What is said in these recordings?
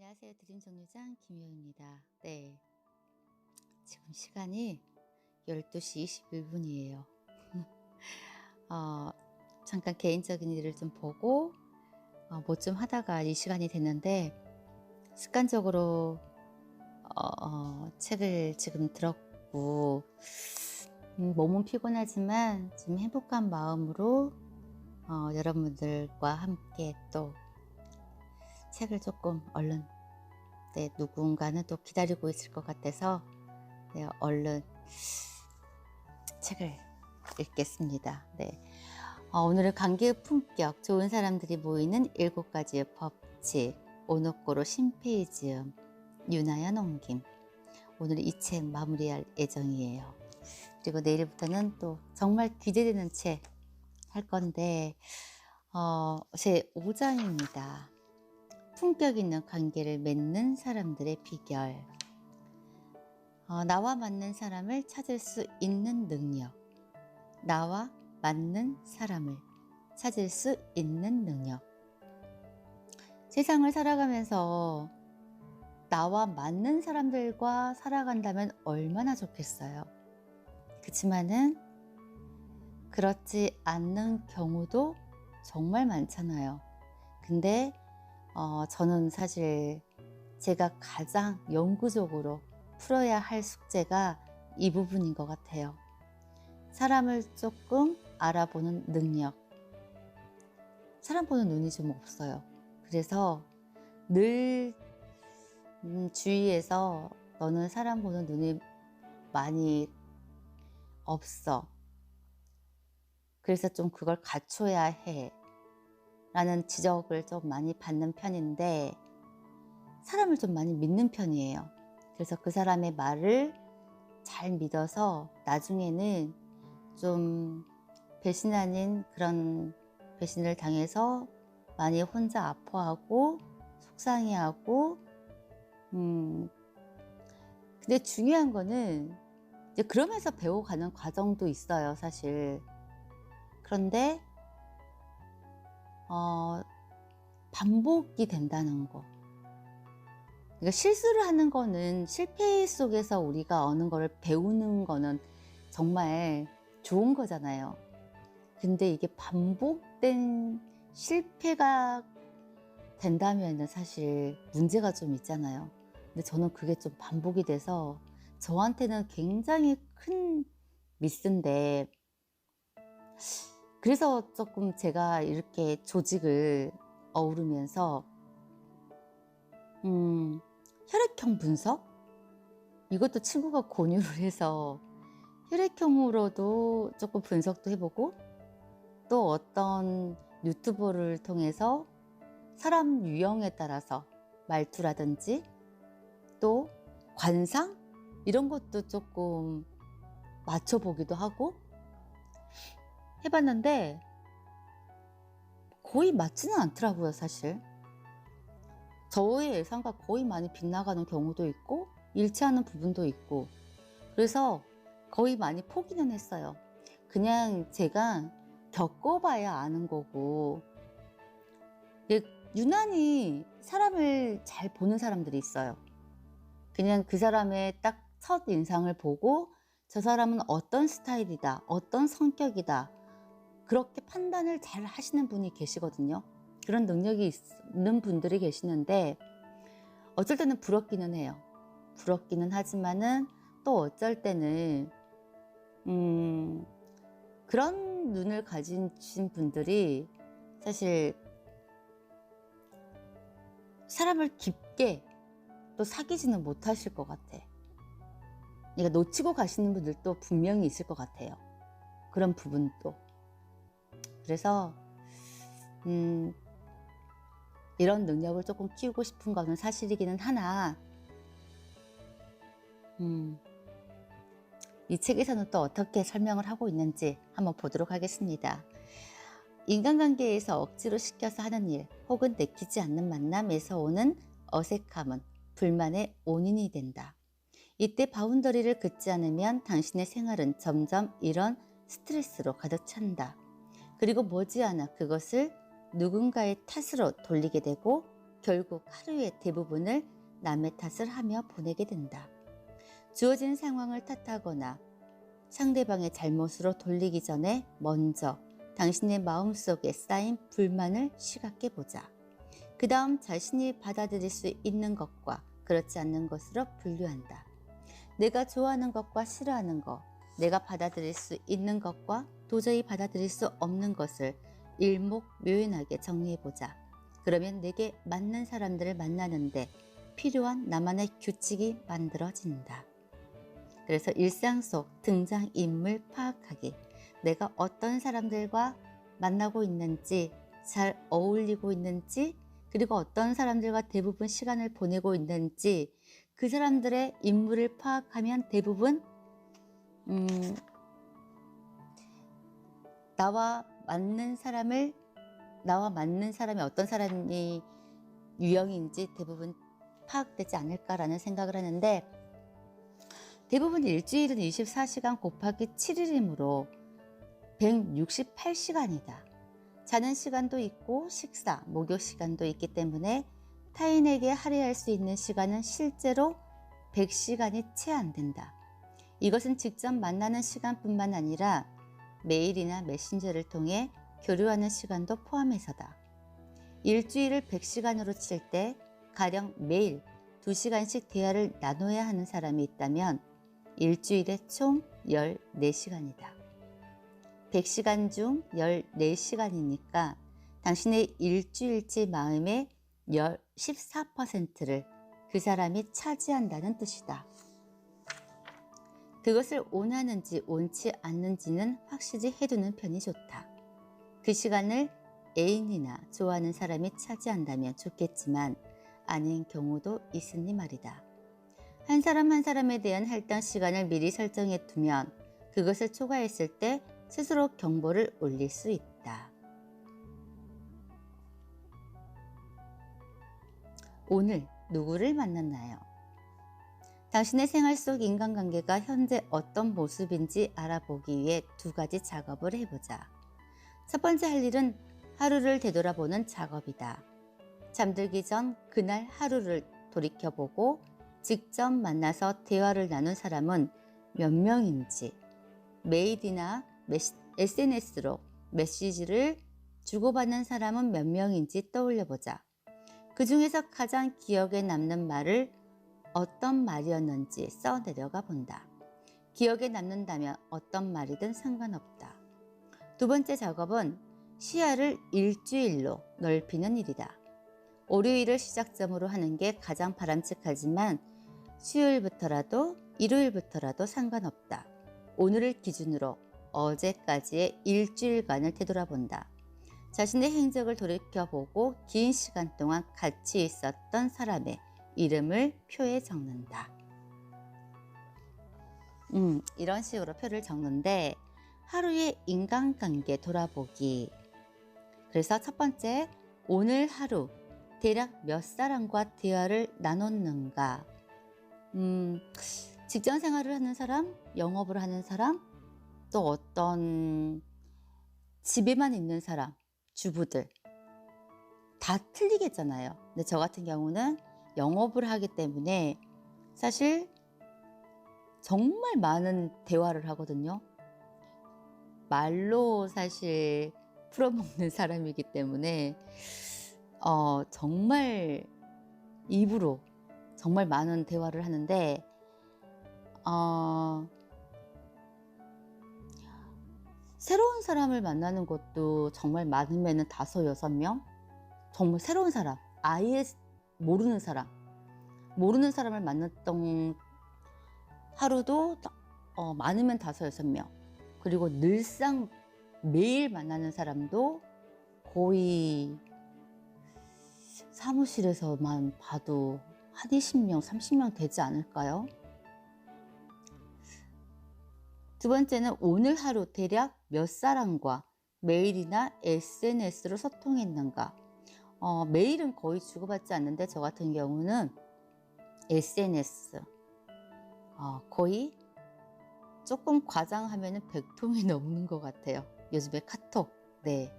안녕하세요. 드림 정류장 김효입니다. 네. 지금 시간이 12시 21분이에요. 잠깐 개인적인 일을 좀 보고, 뭐 좀 하다가 이 시간이 됐는데, 습관적으로, 책을 지금 들었고, 몸은 피곤하지만 좀 행복한 마음으로, 여러분들과 함께 또 책을 조금 얼른, 네, 누군가는 또 기다리고 있을 것 같아서, 네, 얼른 책을 읽겠습니다. 네. 오늘은 관계의 품격, 좋은 사람들이 모이는 7가지의 법칙, 오노코로 심페이지음, 윤하연 옹김. 오늘 이 책 마무리할 예정이에요. 그리고 내일부터는 또 정말 기대되는 책 할 건데, 제 5장입니다. 품격 있는 관계를 맺는 사람들의 비결. 나와 맞는 사람을 찾을 수 있는 능력. 나와 맞는 사람을 찾을 수 있는 능력. 세상을 살아가면서 나와 맞는 사람들과 살아간다면 얼마나 좋겠어요. 그치만은 그렇지 않는 경우도 정말 많잖아요. 근데 저는 사실 제가 가장 영구적으로 풀어야 할 숙제가 이 부분인 것 같아요. 사람을 조금 알아보는 능력. 사람 보는 눈이 좀 없어요. 그래서 늘 주위에서 너는 사람 보는 눈이 많이 없어. 그래서 좀 그걸 갖춰야 해. 라는 지적을 좀 많이 받는 편인데 사람을 좀 많이 믿는 편이에요. 그래서 그 사람의 말을 잘 믿어서 나중에는 좀 배신 아닌 그런 배신을 당해서 많이 혼자 아파하고 속상해하고 근데 중요한 거는 이제 그러면서 배워가는 과정도 있어요, 사실. 그런데 반복이 된다는 거. 그러니까 실수를 하는 거는 실패 속에서 우리가 어느 거를 배우는 거는 정말 좋은 거잖아요. 근데 이게 반복된 실패가 된다면 사실 문제가 좀 있잖아요. 근데 저는 그게 좀 반복이 돼서 저한테는 굉장히 큰 미스인데 그래서 조금 제가 이렇게 조직을 어우르면서 혈액형 분석? 이것도 친구가 권유를 해서 혈액형으로도 조금 분석도 해보고 또 어떤 유튜브를 통해서 사람 유형에 따라서 말투라든지 또 관상? 이런 것도 조금 맞춰보기도 하고 해봤는데 거의 맞지는 않더라고요, 사실. 저의 예상과 거의 많이 빗나가는 경우도 있고 일치하는 부분도 있고 그래서 거의 많이 포기는 했어요. 그냥 제가 겪어봐야 아는 거고 유난히 사람을 잘 보는 사람들이 있어요. 그냥 그 사람의 딱 첫 인상을 보고 저 사람은 어떤 스타일이다, 어떤 성격이다 그렇게 판단을 잘 하시는 분이 계시거든요. 그런 능력이 있는 분들이 계시는데 어쩔 때는 부럽기는 해요. 부럽기는 하지만은 또 어쩔 때는 그런 눈을 가지신 분들이 사실 사람을 깊게 또 사귀지는 못하실 것 같아. 그러니까 놓치고 가시는 분들도 분명히 있을 것 같아요. 그런 부분도. 그래서 이런 능력을 조금 키우고 싶은 거는 사실이기는 하나 이 책에서는 또 어떻게 설명을 하고 있는지 한번 보도록 하겠습니다. 인간관계에서 억지로 시켜서 하는 일 혹은 내키지 않는 만남에서 오는 어색함은 불만의 원인이 된다. 이때 바운더리를 긋지 않으면 당신의 생활은 점점 이런 스트레스로 가득 찬다. 그리고 머지않아 그것을 누군가의 탓으로 돌리게 되고 결국 하루의 대부분을 남의 탓을 하며 보내게 된다. 주어진 상황을 탓하거나 상대방의 잘못으로 돌리기 전에 먼저 당신의 마음속에 쌓인 불만을 시각해 보자. 그 다음 자신이 받아들일 수 있는 것과 그렇지 않는 것으로 분류한다. 내가 좋아하는 것과 싫어하는 것, 내가 받아들일 수 있는 것과 도저히 받아들일 수 없는 것을 일목요연하게 정리해보자. 그러면 내게 맞는 사람들을 만나는데 필요한 나만의 규칙이 만들어진다. 그래서 일상 속 등장인물 파악하기, 내가 어떤 사람들과 만나고 있는지, 잘 어울리고 있는지, 그리고 어떤 사람들과 대부분 시간을 보내고 있는지, 그 사람들의 인물을 파악하면 대부분 나와 맞는 사람이 어떤 사람이 유형인지 대부분 파악되지 않을까라는 생각을 하는데, 대부분 일주일은 24시간 곱하기 7일이므로 168시간이다. 자는 시간도 있고 식사, 목욕 시간도 있기 때문에 타인에게 할애할 수 있는 시간은 실제로 100시간이 채 안 된다. 이것은 직접 만나는 시간뿐만 아니라 메일이나 메신저를 통해 교류하는 시간도 포함해서다. 일주일을 100시간으로 칠 때 가령 매일 2시간씩 대화를 나눠야 하는 사람이 있다면 일주일에 총 14시간이다. 100시간 중 14시간이니까 당신의 일주일치 마음의 14%를 그 사람이 차지한다는 뜻이다. 그것을 원하는지 원치 않는지는 확실히 해두는 편이 좋다. 그 시간을 애인이나 좋아하는 사람이 차지한다면 좋겠지만 아닌 경우도 있으니 말이다. 한 사람 한 사람에 대한 할당 시간을 미리 설정해 두면 그것을 초과했을 때 스스로 경보를 올릴 수 있다. 오늘 누구를 만났나요? 당신의 생활 속 인간관계가 현재 어떤 모습인지 알아보기 위해 2가지 작업을 해보자. 첫 번째 할 일은 하루를 되돌아보는 작업이다. 잠들기 전 그날 하루를 돌이켜보고 직접 만나서 대화를 나눈 사람은 몇 명인지, 메일이나 SNS로 메시지를 주고받는 사람은 몇 명인지 떠올려보자. 그 중에서 가장 기억에 남는 말을 어떤 말이었는지 써내려가 본다. 기억에 남는다면 어떤 말이든 상관없다. 2번째 작업은 시야를 일주일로 넓히는 일이다. 월요일을 시작점으로 하는 게 가장 바람직하지만 수요일부터라도 일요일부터라도 상관없다. 오늘을 기준으로 어제까지의 일주일간을 되돌아본다. 자신의 행적을 돌이켜보고 긴 시간 동안 같이 있었던 사람의 이름을 표에 적는다. 이런 식으로 표를 적는데 하루의 인간관계 돌아보기. 그래서 첫 번째, 오늘 하루 대략 몇 사람과 대화를 나눴는가. 직장 생활을 하는 사람, 영업을 하는 사람, 또 어떤 집에만 있는 사람, 주부들 다 틀리겠잖아요. 근데 저 같은 경우는 영업을 하기 때문에 사실 정말 많은 대화를 하거든요. 말로 사실 풀어먹는 사람이기 때문에 정말 입으로 정말 많은 대화를 하는데 새로운 사람을 만나는 것도 정말 많으면 5, 6명? 정말 새로운 사람, 아예 모르는 사람을 만났던 하루도 많으면 5, 6명. 그리고 늘상 매일 만나는 사람도 거의 사무실에서만 봐도 한 20명, 30명 되지 않을까요? 2번째는 오늘 하루 대략 몇 사람과 메일이나 SNS로 소통했는가. 메일은 거의 주고받지 않는데 저 같은 경우는 SNS 거의 조금 과장하면 100통이 넘는 것 같아요. 요즘에 카톡. 네.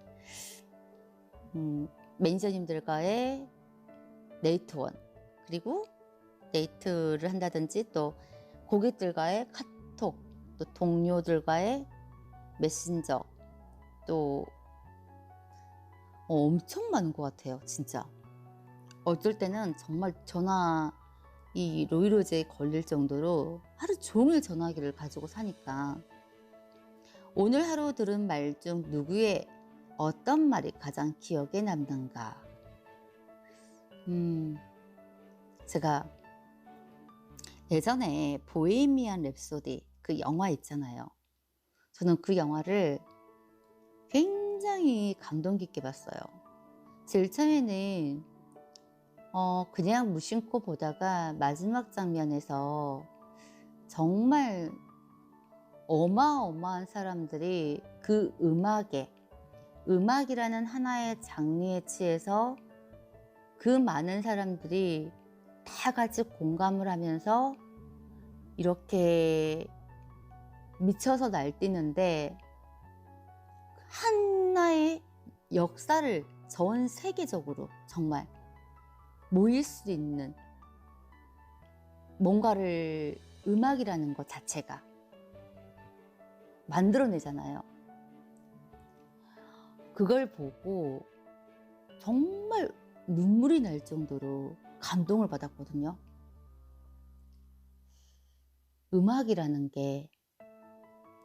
매니저님들과의 네이트원, 그리고 데이트를 한다든지 또 고객들과의 카톡, 또 동료들과의 메신저, 또 엄청 많은 것 같아요, 진짜. 어쩔 때는 정말 전화 이 노이로제에 걸릴 정도로 하루 종일 전화기를 가지고 사니까 오늘 하루 들은 말 중 누구의 어떤 말이 가장 기억에 남는가? 제가 예전에 보헤미안 랩소디 그 영화 있잖아요. 저는 그 영화를 굉장히 감동 깊게 봤어요. 제일 처음에는 그냥 무심코 보다가 마지막 장면에서 정말 어마어마한 사람들이 그 음악이라는 하나의 장르에 취해서 그 많은 사람들이 다 같이 공감을 하면서 이렇게 미쳐서 날뛰는데 하나의 역사를 전 세계적으로 정말 모일 수 있는 뭔가를 음악이라는 것 자체가 만들어내잖아요. 그걸 보고 정말 눈물이 날 정도로 감동을 받았거든요. 음악이라는 게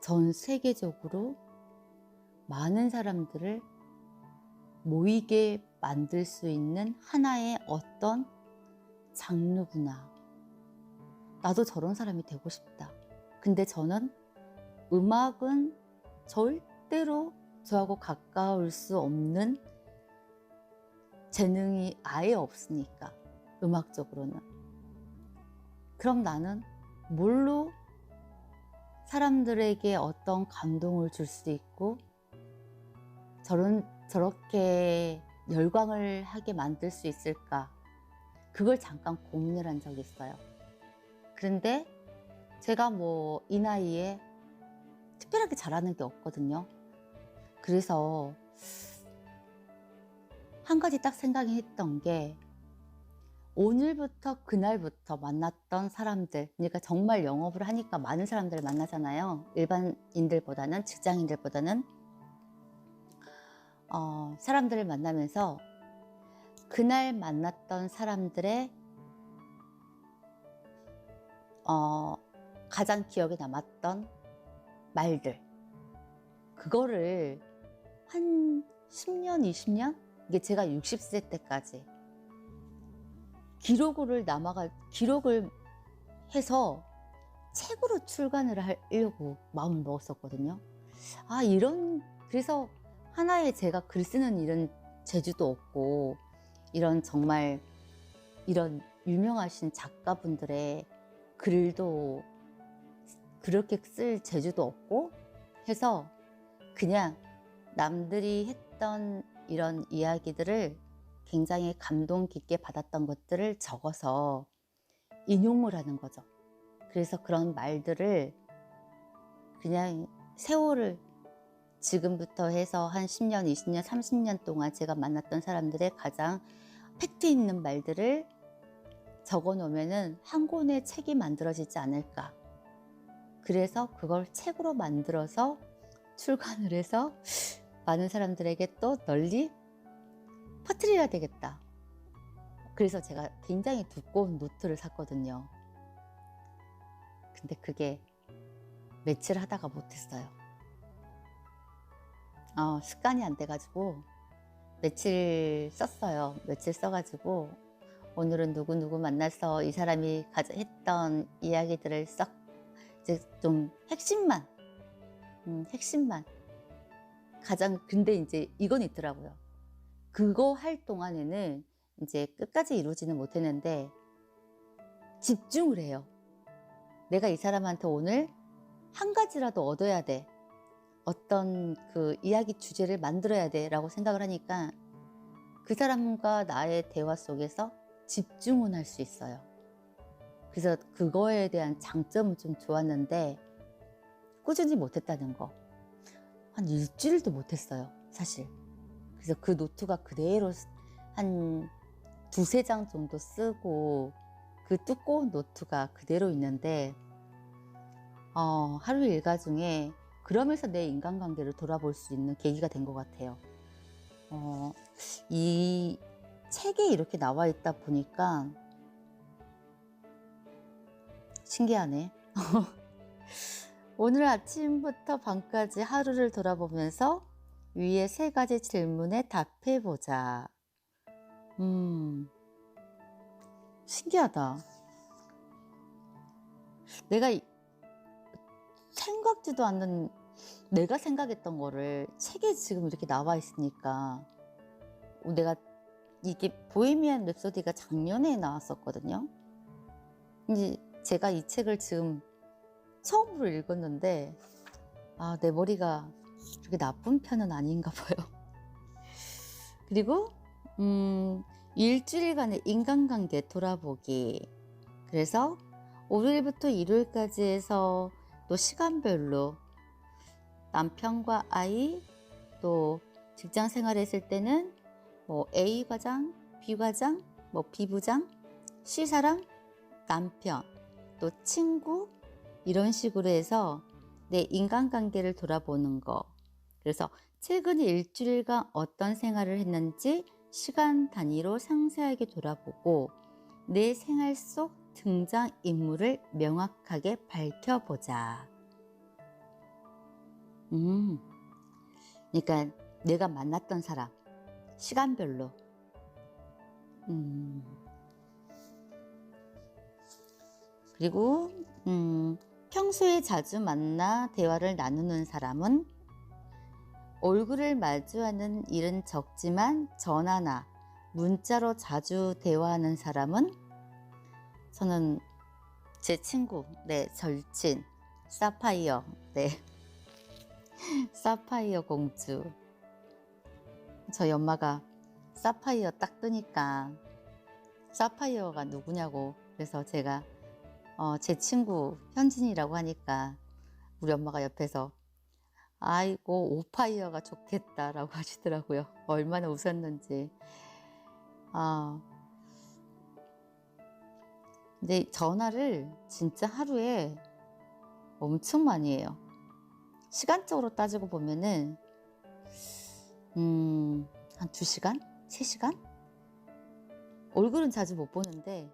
전 세계적으로 많은 사람들을 모이게 만들 수 있는 하나의 어떤 장르구나. 나도 저런 사람이 되고 싶다. 근데 저는 음악은 절대로 저하고 가까울 수 없는 재능이 아예 없으니까, 음악적으로는. 그럼 나는 뭘로 사람들에게 어떤 감동을 줄 수 있고 저렇게 열광을 하게 만들 수 있을까? 그걸 잠깐 고민을 한 적이 있어요. 그런데 제가 이 나이에 특별하게 잘하는 게 없거든요. 그래서 한 가지 딱 생각이 했던 게, 오늘부터 그날부터 만났던 사람들, 그러니까 정말 영업을 하니까 많은 사람들을 만나잖아요. 일반인들보다는, 직장인들보다는. 사람들을 만나면서 그날 만났던 사람들의 가장 기억에 남았던 말들, 그거를 한 10년, 20년? 이게 제가 60세 때까지 기록을 해서 책으로 출간을 하려고 마음을 먹었었거든요. 그래서 하나의 제가 글 쓰는 이런 재주도 없고, 정말 이런 유명하신 작가분들의 글도 그렇게 쓸 재주도 없고 해서 그냥 남들이 했던 이런 이야기들을 굉장히 감동 깊게 받았던 것들을 적어서 인용을 하는 거죠. 그래서 그런 말들을 그냥 세월을 지금부터 해서 한 10년, 20년, 30년 동안 제가 만났던 사람들의 가장 팩트 있는 말들을 적어 놓으면은 한 권의 책이 만들어지지 않을까. 그래서 그걸 책으로 만들어서 출간을 해서 많은 사람들에게 또 널리 퍼뜨려야 되겠다. 그래서 제가 굉장히 두꺼운 노트를 샀거든요. 근데 그게 며칠 하다가 못했어요. 습관이 안 돼가지고 며칠 썼어요. 며칠 써가지고 오늘은 누구 만나서 이 사람이 했던 이야기들을 싹 이제 좀 핵심만 근데 이제 이건 있더라고요. 그거 할 동안에는 이제 끝까지 이루지는 못했는데 집중을 해요. 내가 이 사람한테 오늘 한 가지라도 얻어야 돼. 어떤 그 이야기 주제를 만들어야 돼 라고 생각을 하니까 그 사람과 나의 대화 속에서 집중은 할 수 있어요. 그래서 그거에 대한 장점은 좀 좋았는데 꾸준히 못했다는 거. 한 일주일도 못했어요, 사실. 그래서 그 노트가 그대로 한 두세 장 정도 쓰고 그 두꺼운 노트가 그대로 있는데 하루 일과 중에 그러면서 내 인간관계를 돌아볼 수 있는 계기가 된 것 같아요. 이 책에 이렇게 나와 있다 보니까 신기하네. 오늘 아침부터 밤까지 하루를 돌아보면서 위에 3가지 질문에 답해보자. 신기하다. 내가 생각지도 않는 내가 생각했던 거를 책에 지금 이렇게 나와 있으니까 내가 이게 보헤미안 랩소디가 작년에 나왔었거든요. 이제 제가 이 책을 지금 처음으로 읽었는데 내 머리가 그렇게 나쁜 편은 아닌가 봐요. 그리고 일주일간의 인간관계 돌아보기. 그래서 월요일부터 일요일까지 해서 또 시간별로 남편과 아이, 또 직장 생활했을 때는 뭐 A 과장, B 과장, 뭐 B 부장, C 사람, 남편, 또 친구, 이런 식으로 해서 내 인간관계를 돌아보는 거. 그래서 최근 일주일간 어떤 생활을 했는지 시간 단위로 상세하게 돌아보고 내 생활 속 등장인물을 명확하게 밝혀보자. 그러니까 내가 만났던 사람, 시간별로. 그리고 평소에 자주 만나 대화를 나누는 사람은 얼굴을 마주하는 일은 적지만 전화나 문자로 자주 대화하는 사람은 저는 제 친구, 네, 절친, 사파이어, 네, 사파이어 공주. 저희 엄마가 사파이어 딱 뜨니까 사파이어가 누구냐고, 그래서 제가 제 친구 현진이라고 하니까 우리 엄마가 옆에서 아이고 오파이어가 좋겠다라고 하시더라고요. 얼마나 웃었는지. 근데 전화를 진짜 하루에 엄청 많이 해요. 시간적으로 따지고 보면은 한 2시간? 3시간? 얼굴은 자주 못 보는데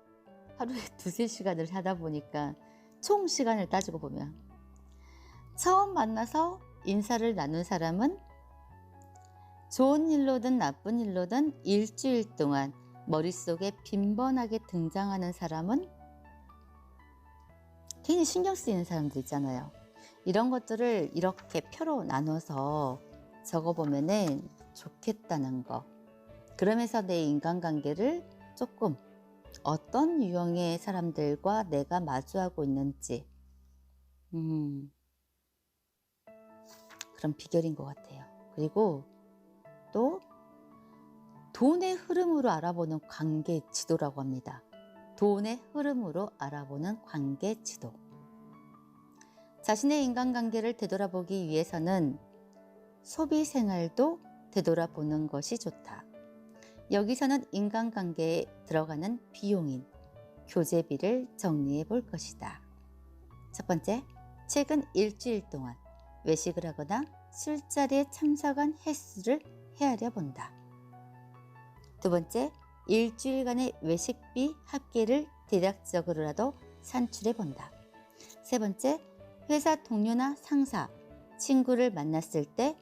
하루에 2-3시간을 하다 보니까 총 시간을 따지고 보면 처음 만나서 인사를 나눈 사람은 좋은 일로든 나쁜 일로든 일주일 동안 머릿속에 빈번하게 등장하는 사람은 괜히 신경 쓰이는 사람들 있잖아요. 이런 것들을 이렇게 표로 나눠서 적어보면은 좋겠다는 거. 그러면서 내 인간관계를 조금 어떤 유형의 사람들과 내가 마주하고 있는지 그런 비결인 것 같아요. 그리고 또 돈의 흐름으로 알아보는 관계 지도라고 합니다. 돈의 흐름으로 알아보는 관계 지도. 자신의 인간관계를 되돌아보기 위해서는 소비 생활도 되돌아보는 것이 좋다. 여기서는 인간관계에 들어가는 비용인 교재비를 정리해 볼 것이다. 첫 번째, 최근 일주일 동안 외식을 하거나 술자리에 참석한 횟수를 헤아려 본다. 두 번째, 일주일간의 외식비 합계를 대략적으로라도 산출해 본다. 세 번째, 회사 동료나 상사, 친구를 만났을 때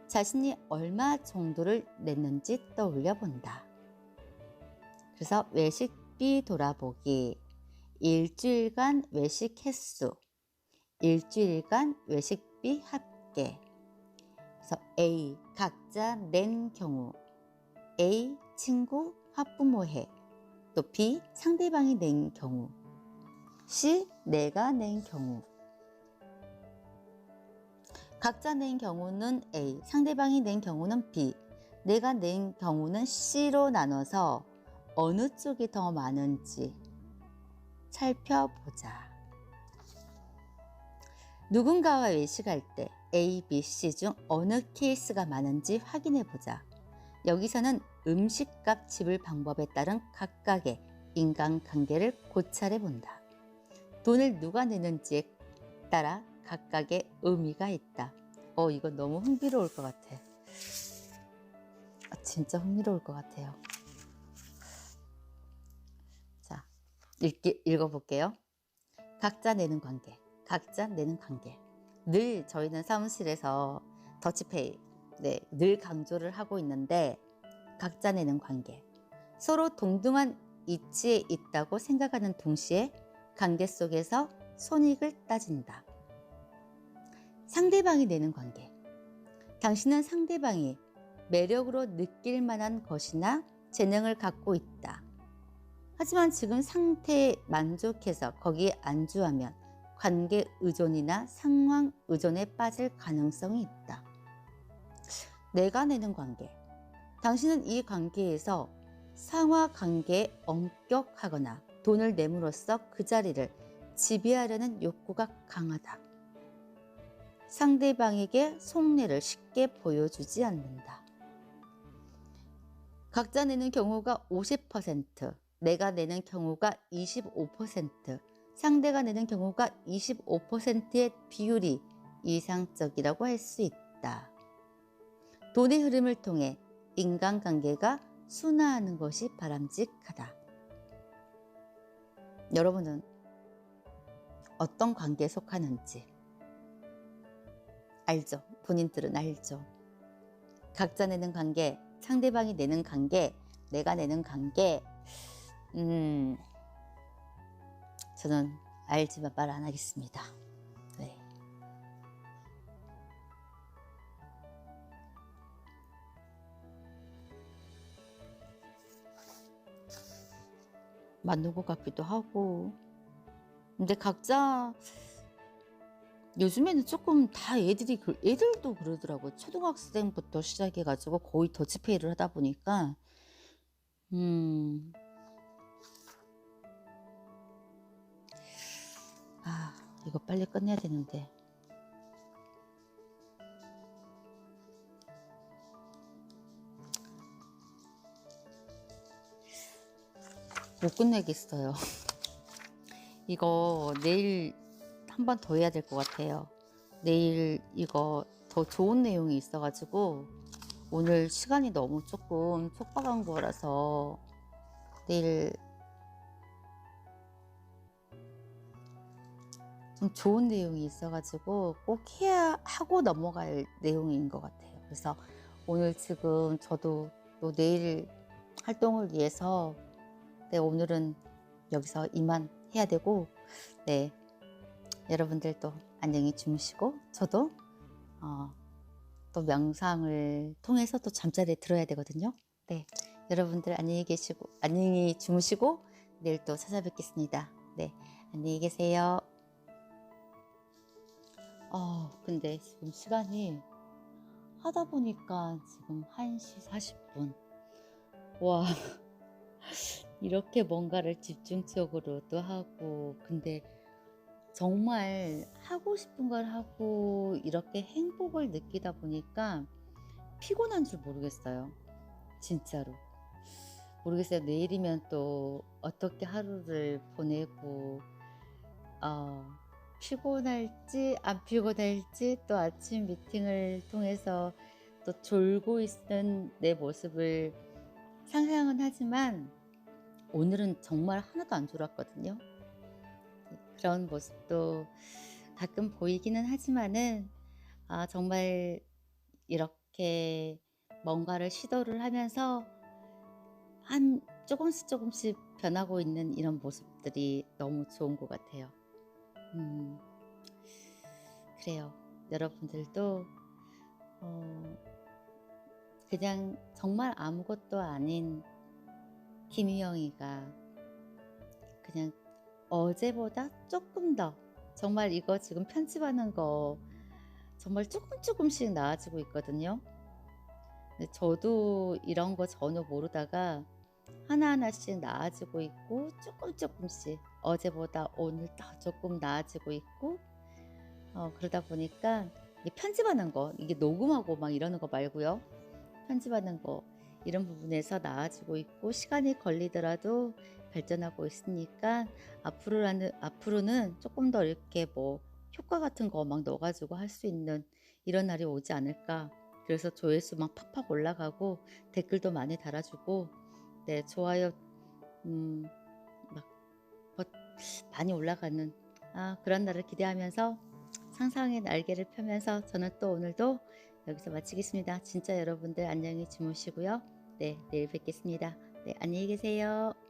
자신이 얼마 정도를 냈는지 떠올려 본다. 그래서 외식비 돌아보기, 일주일간 외식 횟수, 일주일간 외식비 합계. 그래서 A, 각자 낸 경우, A, 친구, 학부모회, 또 B, 상대방이 낸 경우, C, 내가 낸 경우. 각자 낸 경우는 A, 상대방이 낸 경우는 B, 내가 낸 경우는 C로 나눠서 어느 쪽이 더 많은지 살펴보자. 누군가와 외식할 때 A, B, C 중 어느 케이스가 많은지 확인해 보자. 여기서는 음식값 지불 방법에 따른 각각의 인간관계를 고찰해 본다. 돈을 누가 내는지에 따라 각각의 의미가 있다. 이건 너무 흥미로울 것 같아. 진짜 흥미로울 것 같아요. 자, 읽어볼게요. 각자 내는 관계, 각자 내는 관계. 늘 저희는 사무실에서 더치페이, 늘 강조를 하고 있는데, 각자 내는 관계. 서로 동등한 이치에 있다고 생각하는 동시에 관계 속에서 손익을 따진다. 상대방이 내는 관계. 당신은 상대방이 매력으로 느낄 만한 것이나 재능을 갖고 있다. 하지만 지금 상태에 만족해서 거기에 안주하면 관계 의존이나 상황 의존에 빠질 가능성이 있다. 내가 내는 관계. 당신은 이 관계에서 상하 관계에 엄격하거나 돈을 내므로써 그 자리를 지배하려는 욕구가 강하다. 상대방에게 속내를 쉽게 보여주지 않는다. 각자 내는 경우가 50%, 내가 내는 경우가 25%, 상대가 내는 경우가 25%의 비율이 이상적이라고 할 수 있다. 돈의 흐름을 통해 인간관계가 순화하는 것이 바람직하다. 여러분은 어떤 관계에 속하는지 알죠? 본인들은 알죠? 각자 내는 관계, 상대방이 내는 관계, 내가 내는 관계, 저는 알지만 말 안 하겠습니다. 네. 맞는 것 같기도 하고. 근데 각자 요즘에는 조금 다 애들도 그러더라고요. 초등학생부터 시작해가지고 거의 더치페이를 하다 보니까 이거 빨리 끝내야 되는데. 못 끝내겠어요. 이거 내일 한 번 더 해야 될 것 같아요. 내일 이거 더 좋은 내용이 있어가지고 오늘 시간이 너무 조금 촉박한 거라서 내일 좀 좋은 내용이 있어가지고 꼭 해야 하고 넘어갈 내용인 것 같아요. 그래서 오늘 지금 저도 또 내일 활동을 위해서 오늘은 여기서 이만 해야 되고, 여러분들도 안녕히 주무시고 저도 또 명상을 통해서 또 잠자리에 들어야 되거든요. 여러분들 안녕히 주무시고 내일 또 찾아뵙겠습니다. 안녕히 계세요. 근데 지금 시간이 하다 보니까 지금 1시 40분. 와, 이렇게 뭔가를 집중적으로도 하고, 근데 정말 하고 싶은 걸 하고 이렇게 행복을 느끼다 보니까 피곤한 줄 모르겠어요. 진짜로. 모르겠어요. 내일이면 또 어떻게 하루를 보내고, 피곤할지 안 피곤할지, 또 아침 미팅을 통해서 또 졸고 있는 내 모습을 상상은 하지만 오늘은 정말 하나도 안 졸았거든요. 그런 모습도 가끔 보이기는 하지만은 정말 이렇게 뭔가를 시도를 하면서 조금씩 변하고 있는 이런 모습들이 너무 좋은 것 같아요. 그래요. 여러분들도 그냥 정말 아무것도 아닌 김희영이가 그냥 어제보다 조금 더, 정말 이거 지금 편집하는 거 정말 조금씩 나아지고 있거든요. 근데 저도 이런 거 전혀 모르다가 하나하나씩 나아지고 있고, 조금씩 어제보다 오늘 더 조금 나아지고 있고, 그러다 보니까 편집하는 거, 이게 녹음하고 막 이러는 거 말고요. 편집하는 거, 이런 부분에서 나아지고 있고 시간이 걸리더라도 발전하고 있으니까 앞으로는 조금 더 이렇게 뭐 효과 같은 거 막 넣어 가지고 할 수 있는 이런 날이 오지 않을까. 그래서 조회수 막 팍팍 올라가고 댓글도 많이 달아주고 네 좋아요 막 버 많이 올라가는 그런 날을 기대하면서 상상의 날개를 펴면서 저는 또 오늘도 여기서 마치겠습니다. 진짜 여러분들 안녕히 주무시고요. 네, 내일 뵙겠습니다. 네, 안녕히 계세요.